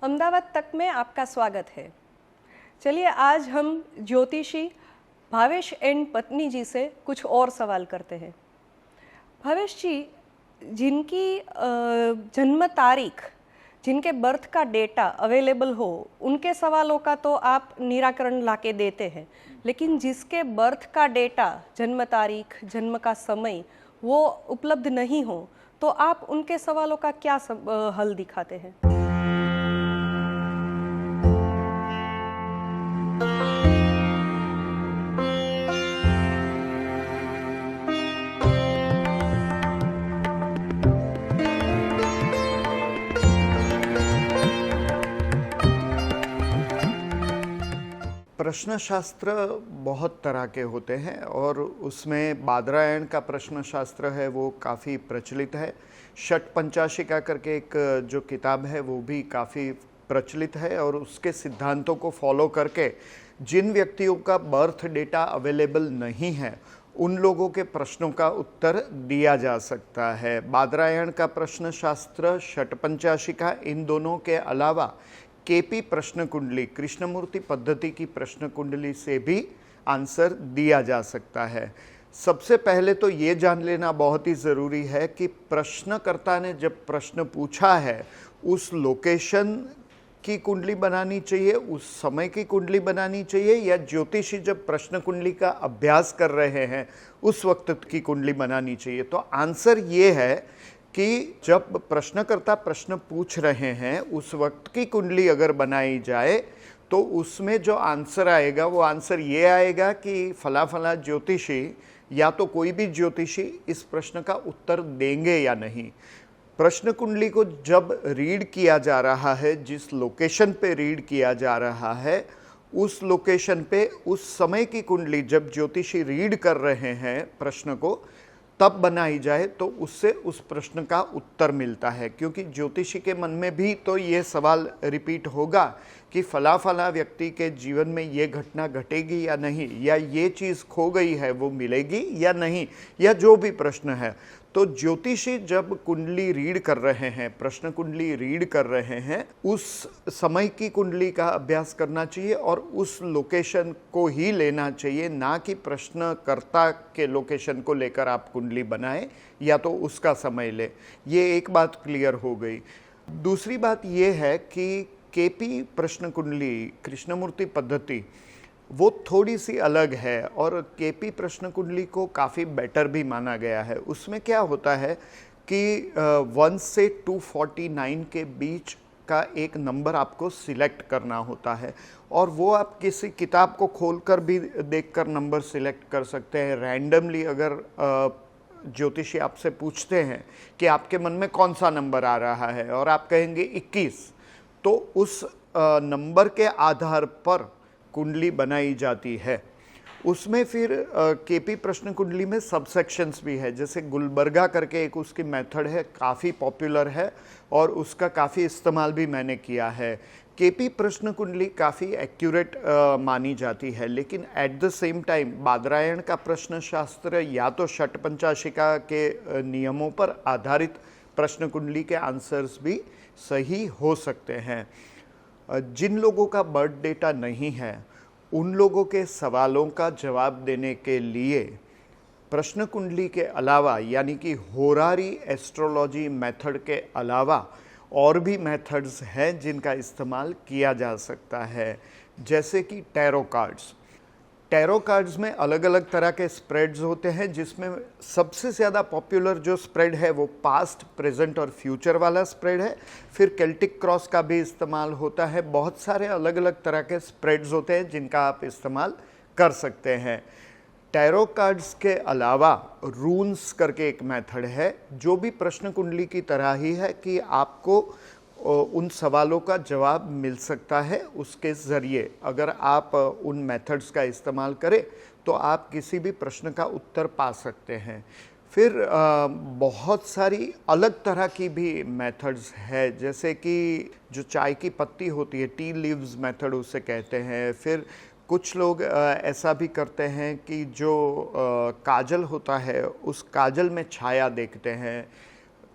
अहमदाबाद तक में आपका स्वागत है। चलिए आज हम ज्योतिषी भावेश एंड पत्नी जी से कुछ और सवाल करते हैं। भावेश जी, जिनकी जन्म तारीख, जिनके बर्थ का डेटा अवेलेबल हो, उनके सवालों का तो आप निराकरण लाके देते हैं, लेकिन जिसके बर्थ का डेटा, जन्म तारीख, जन्म का समय वो उपलब्ध नहीं हो, तो आप उनके सवालों का क्या हल दिखाते हैं? प्रश्नशास्त्र बहुत तरह के होते हैं और उसमें बादरायण का प्रश्नशास्त्र है वो काफ़ी प्रचलित है। षट पंचाशिका करके एक जो किताब है वो भी काफ़ी प्रचलित है और उसके सिद्धांतों को फॉलो करके जिन व्यक्तियों का बर्थ डेटा अवेलेबल नहीं है उन लोगों के प्रश्नों का उत्तर दिया जा सकता है। बादरायण का प्रश्नशास्त्र, षट पंचाशिका, इन दोनों के अलावा केपी प्रश्न कुंडली, कृष्णमूर्ति पद्धति की प्रश्न कुंडली से भी आंसर दिया जा सकता है। सबसे पहले तो ये जान लेना बहुत ही ज़रूरी है कि प्रश्नकर्ता ने जब प्रश्न पूछा है उस लोकेशन की कुंडली बनानी चाहिए, उस समय की कुंडली बनानी चाहिए, या ज्योतिषी जब प्रश्न कुंडली का अभ्यास कर रहे हैं उस वक्त की कुंडली बनानी चाहिए। तो आंसर ये है कि जब प्रश्नकर्ता प्रश्न पूछ रहे हैं उस वक्त की कुंडली अगर बनाई जाए तो उसमें जो आंसर आएगा वो आंसर ये आएगा कि फला फला ज्योतिषी या तो कोई भी ज्योतिषी इस प्रश्न का उत्तर देंगे या नहीं। प्रश्न कुंडली को जब रीड किया जा रहा है, जिस लोकेशन पे रीड किया जा रहा है उस लोकेशन पे उस समय की कुंडली जब ज्योतिषी रीड कर रहे हैं प्रश्न को तब बनाई जाए तो उससे उस प्रश्न का उत्तर मिलता है। क्योंकि ज्योतिषी के मन में भी तो ये सवाल रिपीट होगा कि फला फला व्यक्ति के जीवन में ये घटना घटेगी या नहीं, या ये चीज़ खो गई है वो मिलेगी या नहीं, या जो भी प्रश्न है। तो ज्योतिषी जब कुंडली रीड कर रहे हैं, प्रश्न कुंडली रीड कर रहे हैं, उस समय की कुंडली का अभ्यास करना चाहिए और उस लोकेशन को ही लेना चाहिए, ना कि प्रश्नकर्ता के लोकेशन को लेकर आप कुंडली बनाएं या तो उसका समय ले। ये एक बात क्लियर हो गई। दूसरी बात ये है कि केपी प्रश्न कुंडली, कृष्णमूर्ति पद्धति, वो थोड़ी सी अलग है और केपी प्रश्न कुंडली को काफ़ी बेटर भी माना गया है। उसमें क्या होता है कि 1 से 249 के बीच का एक नंबर आपको सिलेक्ट करना होता है और वो आप किसी किताब को खोलकर भी देखकर नंबर सिलेक्ट कर सकते हैं। रैंडमली अगर ज्योतिषी आपसे पूछते हैं कि आपके मन में कौन सा नंबर आ रहा है और आप कहेंगे 21, तो उस नंबर के आधार पर कुंडली बनाई जाती है। उसमें फिर केपी प्रश्न कुंडली में सबसेक्शंस भी है, जैसे गुलबर्गा करके एक उसकी मेथड है, काफ़ी पॉपुलर है और उसका काफ़ी इस्तेमाल भी मैंने किया है। केपी प्रश्न कुंडली काफ़ी एक्यूरेट मानी जाती है, लेकिन at the same time Badarayana का प्रश्न शास्त्र या तो षट पंचाशिका के नियमों पर आधारित प्रश्न कुंडली के आंसर्स भी सही हो सकते हैं। जिन लोगों का बर्थ डेटा नहीं है उन लोगों के सवालों का जवाब देने के लिए प्रश्न कुंडली के अलावा, यानी कि होरारी एस्ट्रोलॉजी मेथड के अलावा और भी मेथड्स हैं जिनका इस्तेमाल किया जा सकता है, जैसे कि टैरो कार्ड्स। टैरो कार्ड्स में अलग अलग तरह के स्प्रेड्स होते हैं, जिसमें सबसे ज़्यादा पॉपुलर जो स्प्रेड है वो पास्ट, प्रेजेंट और फ्यूचर वाला स्प्रेड है। फिर केल्टिक क्रॉस का भी इस्तेमाल होता है। बहुत सारे अलग अलग तरह के स्प्रेड्स होते हैं जिनका आप इस्तेमाल कर सकते हैं। टैरो कार्ड्स के अलावा रून्स करके एक मेथड है जो भी प्रश्न कुंडली की तरह ही है कि आपको उन सवालों का जवाब मिल सकता है उसके ज़रिए। अगर आप उन मेथड्स का इस्तेमाल करें तो आप किसी भी प्रश्न का उत्तर पा सकते हैं। फिर बहुत सारी अलग तरह की भी मेथड्स है, जैसे कि जो चाय की पत्ती होती है, टी लीव्स मेथड उसे कहते हैं। फिर कुछ लोग ऐसा भी करते हैं कि जो काजल होता है उस काजल में छाया देखते हैं।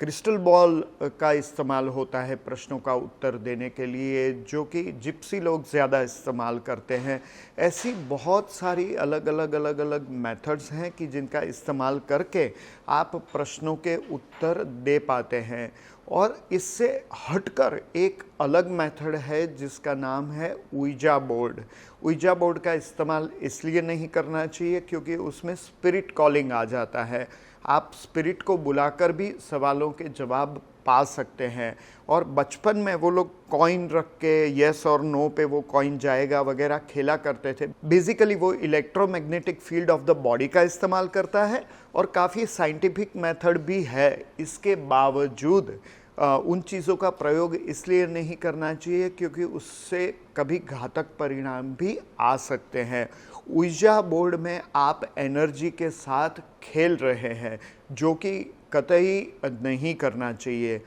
क्रिस्टल बॉल का इस्तेमाल होता है प्रश्नों का उत्तर देने के लिए, जो कि जिप्सी लोग ज़्यादा इस्तेमाल करते हैं। ऐसी बहुत सारी अलग अलग मेथड्स हैं कि जिनका इस्तेमाल करके आप प्रश्नों के उत्तर दे पाते हैं। और इससे हटकर एक अलग मेथड है जिसका नाम है ऊइजा बोर्ड। ऊइजा बोर्ड का इस्तेमाल इसलिए नहीं करना चाहिए क्योंकि उसमें स्पिरिट कॉलिंग आ जाता है। आप स्पिरिट को बुलाकर भी सवालों के जवाब पा सकते हैं। और बचपन में वो लोग कॉइन रख के यस और नो पे वो कॉइन जाएगा वगैरह खेला करते थे। बेसिकली वो electromagnetic field of the body का इस्तेमाल करता है और काफ़ी साइंटिफिक मेथड भी है। इसके बावजूद उन चीज़ों का प्रयोग इसलिए नहीं करना चाहिए क्योंकि उससे कभी घातक परिणाम भी आ सकते हैं। ऊर्जा बोर्ड में आप एनर्जी के साथ खेल रहे हैं, जो कि कतई नहीं करना चाहिए।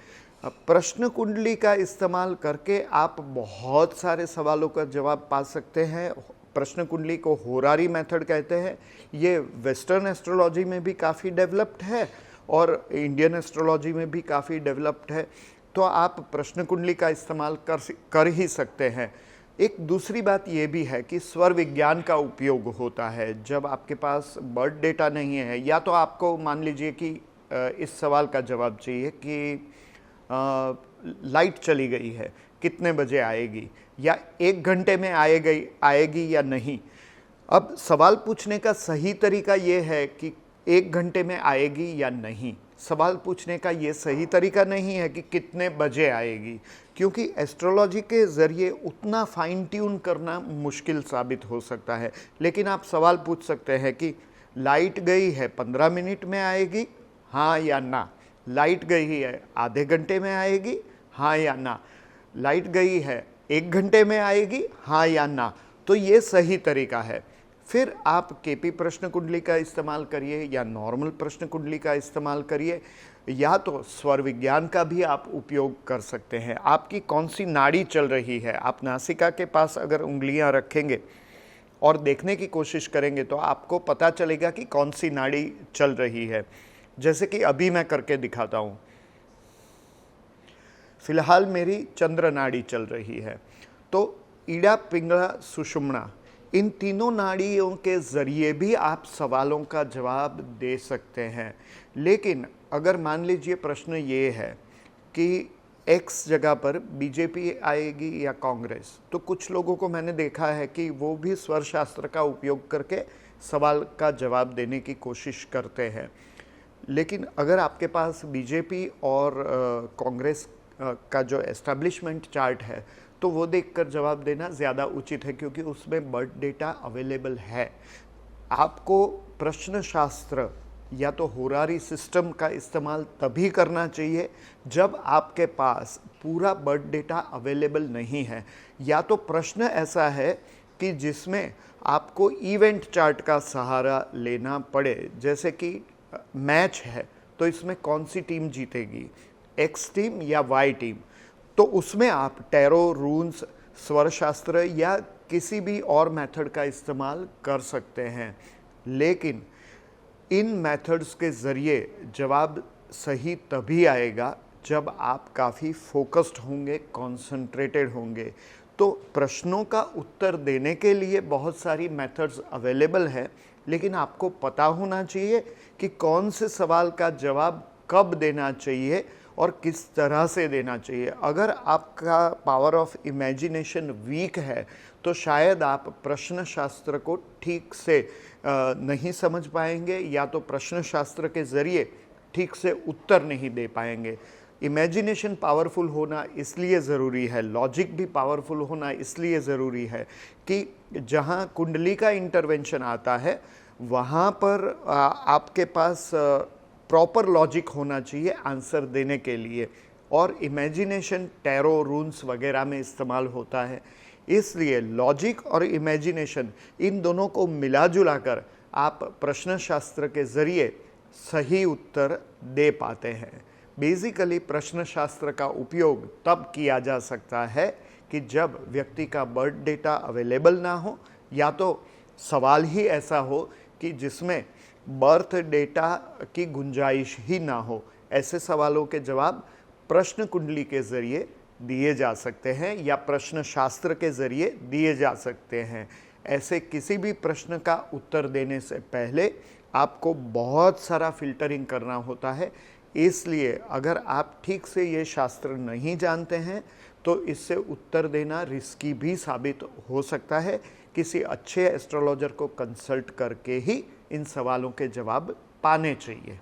प्रश्न कुंडली का इस्तेमाल करके आप बहुत सारे सवालों का जवाब पा सकते हैं। प्रश्न कुंडली को होरारी मेथड कहते हैं। ये वेस्टर्न एस्ट्रोलॉजी में भी काफ़ी डेवलप्ड है और इंडियन एस्ट्रोलॉजी में भी काफ़ी डेवलप्ड है। तो आप प्रश्न कुंडली का इस्तेमाल कर ही सकते हैं। एक दूसरी बात ये भी है कि स्वर विज्ञान का उपयोग होता है जब आपके पास बर्थ डेटा नहीं है, या तो आपको मान लीजिए कि इस सवाल का जवाब चाहिए कि लाइट चली गई है, कितने बजे आएगी, या 1 घंटे में आएगी या नहीं। अब सवाल पूछने का सही तरीका ये है कि 1 घंटे में आएगी या नहीं। सवाल पूछने का ये सही तरीका नहीं है कि कितने बजे आएगी, क्योंकि एस्ट्रोलॉजी के ज़रिए उतना फाइन ट्यून करना मुश्किल साबित हो सकता है। लेकिन आप सवाल पूछ सकते हैं कि लाइट गई है 15 मिनट में आएगी, हाँ या ना। लाइट गई है आधे घंटे में आएगी, हाँ या ना। लाइट गई है 1 घंटे में आएगी, हाँ या ना। तो ये सही तरीका है। फिर आप केपी प्रश्न कुंडली का इस्तेमाल करिए या नॉर्मल प्रश्न कुंडली का इस्तेमाल करिए, या तो स्वर विज्ञान का भी आप उपयोग कर सकते हैं। आपकी कौन सी नाड़ी चल रही है, आप नासिका के पास अगर उंगलियां रखेंगे और देखने की कोशिश करेंगे तो आपको पता चलेगा कि कौन सी नाड़ी चल रही है। जैसे कि अभी मैं करके दिखाता हूँ। फिलहाल मेरी चंद्र नाड़ी चल रही है। तो ईड़ा, पिंगला, सुषुम्ना, इन तीनों नाड़ियों के ज़रिए भी आप सवालों का जवाब दे सकते हैं। लेकिन अगर मान लीजिए प्रश्न ये है कि एक्स जगह पर बीजेपी आएगी या कांग्रेस, तो कुछ लोगों को मैंने देखा है कि वो भी स्वर शास्त्र का उपयोग करके सवाल का जवाब देने की कोशिश करते हैं। लेकिन अगर आपके पास बीजेपी और कांग्रेस का जो एस्टैब्लिशमेंट चार्ट है तो वो देखकर जवाब देना ज़्यादा उचित है, क्योंकि उसमें बर्थ डेटा अवेलेबल है। आपको प्रश्न शास्त्र या तो होरारी सिस्टम का इस्तेमाल तभी करना चाहिए जब आपके पास पूरा बर्थ डेटा अवेलेबल नहीं है, या तो प्रश्न ऐसा है कि जिसमें आपको इवेंट चार्ट का सहारा लेना पड़े। जैसे कि मैच है तो इसमें कौन सी टीम जीतेगी, एक्स टीम या वाई टीम, तो उसमें आप टैरो, रून्स, स्वर शास्त्र या किसी भी और मेथड का इस्तेमाल कर सकते हैं। लेकिन इन मेथड्स के ज़रिए जवाब सही तभी आएगा जब आप काफ़ी फोकस्ड होंगे, कॉन्सेंट्रेटेड होंगे। तो प्रश्नों का उत्तर देने के लिए बहुत सारी मेथड्स अवेलेबल है, लेकिन आपको पता होना चाहिए कि कौन से सवाल का जवाब कब देना चाहिए और किस तरह से देना चाहिए। अगर आपका पावर ऑफ इमेजिनेशन वीक है तो शायद आप प्रश्न शास्त्र को ठीक से नहीं समझ पाएंगे, या तो प्रश्न शास्त्र के ज़रिए ठीक से उत्तर नहीं दे पाएंगे। इमेजिनेशन पावरफुल होना इसलिए ज़रूरी है, लॉजिक भी पावरफुल होना इसलिए ज़रूरी है कि जहाँ कुंडली का इंटरवेंशन आता है वहाँ पर आपके पास प्रॉपर लॉजिक होना चाहिए आंसर देने के लिए, और इमेजिनेशन टैरो, रून्स वगैरह में इस्तेमाल होता है। इसलिए लॉजिक और इमेजिनेशन, इन दोनों को मिला जुला कर आप प्रश्न शास्त्र के ज़रिए सही उत्तर दे पाते हैं। बेसिकली प्रश्न शास्त्र का उपयोग तब किया जा सकता है कि जब व्यक्ति का बर्थ डेटा अवेलेबल ना हो, या तो सवाल ही ऐसा हो कि जिसमें बर्थ डेटा की गुंजाइश ही ना हो, ऐसे सवालों के जवाब प्रश्न कुंडली के ज़रिए दिए जा सकते हैं या प्रश्न शास्त्र के ज़रिए दिए जा सकते हैं। ऐसे किसी भी प्रश्न का उत्तर देने से पहले आपको बहुत सारा फिल्टरिंग करना होता है। इसलिए अगर आप ठीक से ये शास्त्र नहीं जानते हैं तो इससे उत्तर देना रिस्की भी साबित हो सकता है। किसी अच्छे एस्ट्रोलॉजर को कंसल्ट करके ही इन सवालों के जवाब पाने चाहिए।